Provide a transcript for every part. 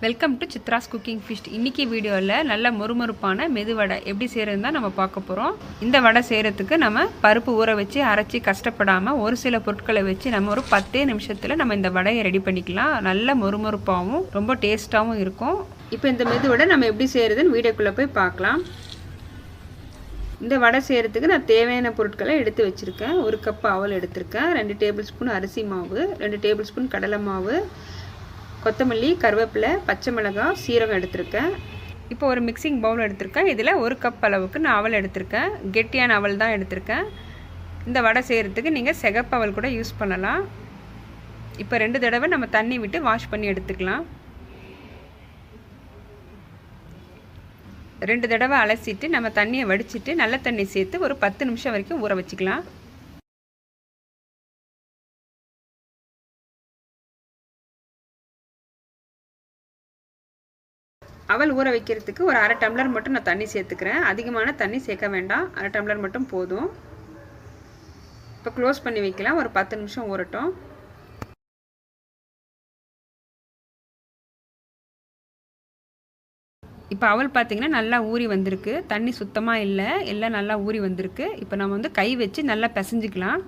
Welcome to Chitra's cooking feast. இன்றைக்கி வீடியோவில் நல்ல மொறுமொறுப்பான மெது வடை எப்படி செய்கிறது தான் நம்ம பார்க்க போகிறோம். இந்த வடை செய்கிறதுக்கு நம்ம பருப்பு ஊற வச்சு அரைச்சி கஷ்டப்படாமல் ஒரு சில பொருட்களை வச்சு நம்ம ஒரு 10 நிமிஷத்தில் நம்ம இந்த வடையை ரெடி பண்ணிக்கலாம். நல்ல மொறுமொறுப்பாகவும் ரொம்ப டேஸ்ட்டாகவும் இருக்கும். இப்போ இந்த மெது வடை நம்ம எப்படி செய்கிறதுன்னு வீடியோக்குள்ளே போய் பார்க்கலாம். இந்த வடை செய்கிறதுக்கு நான் தேவையான பொருட்களை எடுத்து வச்சுருக்கேன். 1 கப் அவல் எடுத்திருக்கேன், 2 டேபிள் ஸ்பூன் அரிசி மாவு, 2 டேபிள் ஸ்பூன் கடலை மாவு, கொத்தமல்லி, கருவேப்பிலை, பச்சை மிளகாய், சீரகம் எடுத்திருக்கேன். இப்போ ஒரு மிக்சிங் பவுல் எடுத்திருக்கேன். இதில் 1 கப் அளவுக்கு நான் அவல் எடுத்திருக்கேன். கெட்டியான அவல் தான் எடுத்திருக்கேன். இந்த வடை செய்கிறதுக்கு நீங்கள் சிகப்பு அவல் கூட யூஸ் பண்ணலாம். இப்போ 2 தடவை நம்ம தண்ணி விட்டு வாஷ் பண்ணி எடுத்துக்கலாம். 2 தடவை அலசிட்டு நம்ம தண்ணியை வடிச்சிட்டு நல்ல தண்ணி சேர்த்து ஒரு 10 நிமிஷம் வரைக்கும் ஊற வச்சுக்கலாம். அவல் ஊற வைக்கிறதுக்கு ஒரு 1/2 டம்ளர் மட்டும் நான் தண்ணி சேர்த்துக்கிறேன். அதிகமான தண்ணி சேர்க்க வேண்டாம், 1/2 டம்ளர் மட்டும் போதும். இப்போ க்ளோஸ் பண்ணி வைக்கலாம். ஒரு 10 நிமிஷம் ஊறட்டும். இப்போ அவல் பார்த்திங்கன்னா நல்லா ஊறி வந்திருக்கு. தண்ணி சுத்தமாக இல்லை, எல்லாம் நல்லா ஊறி வந்திருக்கு. இப்போ நம்ம வந்து கை வச்சு நல்லா பிசைஞ்சிக்கலாம்.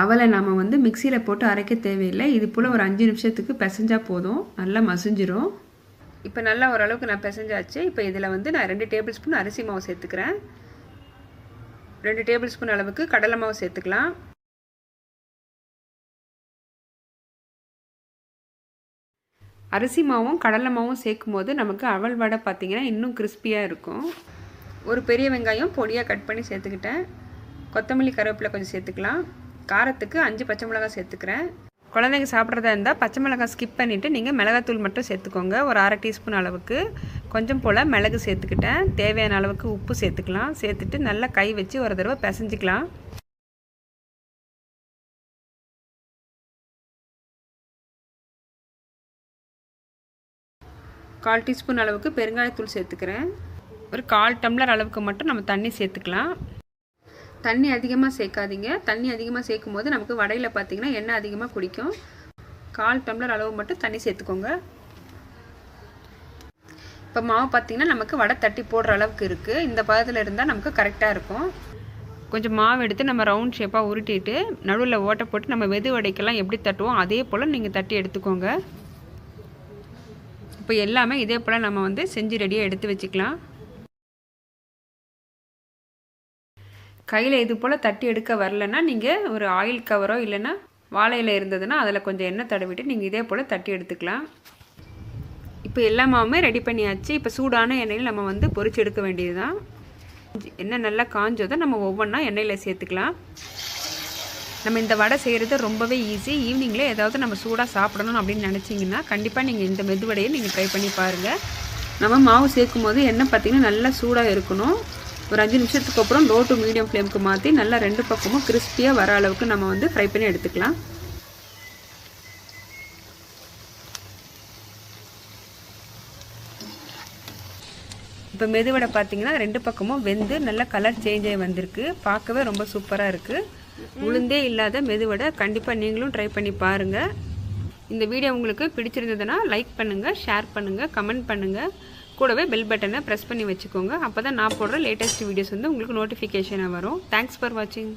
அவலை நம்ம வந்து மிக்சியில் போட்டு அரைக்க தேவையில்லை. இது போல் ஒரு 5 நிமிஷத்துக்கு பிசைஞ்சால் போதும், நல்லா மசிஞ்சிரும். இப்போ நல்லா ஓரளவுக்கு நான் பிசைஞ்சாச்சு. இப்போ இதில் வந்து நான் 2 டேபிள் ஸ்பூன் அரிசி மாவு சேர்த்துக்கிறேன். 2 டேபிள் ஸ்பூன் அளவுக்கு கடலை மாவு சேர்த்துக்கலாம். அரிசி மாவும் கடலை மாவும் சேர்க்கும் போது நமக்கு அவல் வடை பார்த்திங்கன்னா இன்னும் கிறிஸ்பியாக இருக்கும். ஒரு பெரிய வெங்காயம் பொடியாக கட் பண்ணி சேர்த்துக்கிட்டேன். கொத்தமல்லி, கருவேப்பிலை கொஞ்சம் சேர்த்துக்கலாம். காரத்துக்கு 5 பச்சை மிளகாய் சேர்த்துக்கிறேன். குழந்தைங்க சாப்பிட்றதா இருந்தால் பச்சை மிளகாய் ஸ்கிப் பண்ணிவிட்டு நீங்கள் மிளகாத்தூள் மட்டும் சேர்த்துக்கோங்க. ஒரு 1/2 டீஸ்பூன் அளவுக்கு கொஞ்சம் போல் மிளகு சேர்த்துக்கிட்டேன். தேவையான அளவுக்கு உப்பு சேர்த்துக்கலாம். சேர்த்துட்டு நல்லா கை வச்சு ஒரு தடவை பிசைஞ்சிக்கலாம். கால் டீஸ்பூன் அளவுக்கு பெருங்காயத்தூள் சேர்த்துக்கிறேன். ஒரு 1/4 டம்ளர் அளவுக்கு மட்டும் நம்ம தண்ணி சேர்த்துக்கலாம். தண்ணி அதிகமாக சேர்க்காதீங்க. தண்ணி அதிகமாக சேர்க்கும் போது நமக்கு வடையில் பார்த்திங்கன்னா எண்ணெய் அதிகமாக குடிக்கும். 1/4 டம்ளர் அளவு மட்டும் தண்ணி சேர்த்துக்கோங்க. இப்போ மாவு பார்த்திங்கன்னா நமக்கு வடை தட்டி போடுற அளவுக்கு இருக்குது. இந்த பதத்தில் இருந்தால் நமக்கு கரெக்டாக இருக்கும். கொஞ்சம் மாவு எடுத்து நம்ம ரவுண்ட் ஷேப்பாக உருட்டிட்டு நடுவில் ஓட்டை போட்டு நம்ம மெது வடைக்கெல்லாம் எப்படி தட்டுவோம் அதே போல் நீங்கள் தட்டி எடுத்துக்கோங்க. இப்போ எல்லாமே இதே போல் நம்ம வந்து செஞ்சு ரெடியாக எடுத்து வச்சுக்கலாம். கையில் இது போல் தட்டி எடுக்க வரலன்னா நீங்கள் ஒரு ஆயில் கவரோ இல்லைன்னா வாழையில் இருந்ததுன்னா அதில் கொஞ்சம் எண்ணெய் தடவிட்டு நீங்கள் இதே போல் தட்டி எடுத்துக்கலாம். இப்போ எல்லா மாவுமே ரெடி பண்ணியாச்சு. இப்போ சூடான எண்ணெயில் நம்ம வந்து பொரிச்சு எடுக்க வேண்டியது தான். எண்ணெய் நல்லா காஞ்சதை நம்ம ஒவ்வொன்றா எண்ணெயில் சேர்த்துக்கலாம். நம்ம இந்த வடை செய்கிறது ரொம்பவே ஈஸி. ஈவினிங்கில் ஏதாவது நம்ம சூடாக சாப்பிடணும் அப்படின்னு நினச்சிங்கன்னா கண்டிப்பாக நீங்கள் இந்த மெது வடையை நீங்கள் ட்ரை பண்ணி பாருங்கள். நம்ம மாவு சேர்க்கும் போது எண்ணெய் பார்த்திங்கன்னா நல்லா சூடாக இருக்கணும். ஒரு 5 நிமிஷத்துக்கு அப்புறம் லோ டு மீடியம் ஃப்ளேமுக்கு மாற்றி நல்லா 2 பக்கமும் கிறிஸ்பியாக வர அளவுக்கு நம்ம வந்து ஃப்ரை பண்ணி எடுத்துக்கலாம். இப்போ மெதுவடை பார்த்திங்கன்னா 2 பக்கமும் வெந்து நல்லா கலர் சேஞ்ச் ஆகி வந்திருக்கு. பார்க்கவே ரொம்ப சூப்பராக இருக்குது. உளுந்தே இல்லாத மெதுவடை கண்டிப்பாக நீங்களும் ட்ரை பண்ணி பாருங்கள். இந்த வீடியோ உங்களுக்கு பிடிச்சிருந்ததுன்னா லைக் பண்ணுங்கள், ஷேர் பண்ணுங்கள், கமெண்ட் பண்ணுங்கள். கூடவே பெல் பட்டனை ப்ரெஸ் பண்ணி வச்சுக்கோங்க. அப்போ தான் நான் போடுற லேட்டஸ்ட் வீடியோஸ் வந்து உங்களுக்கு நோட்டிஃபிகேஷனாக வரும். தேங்க்ஸ் ஃபார் வாட்சிங்.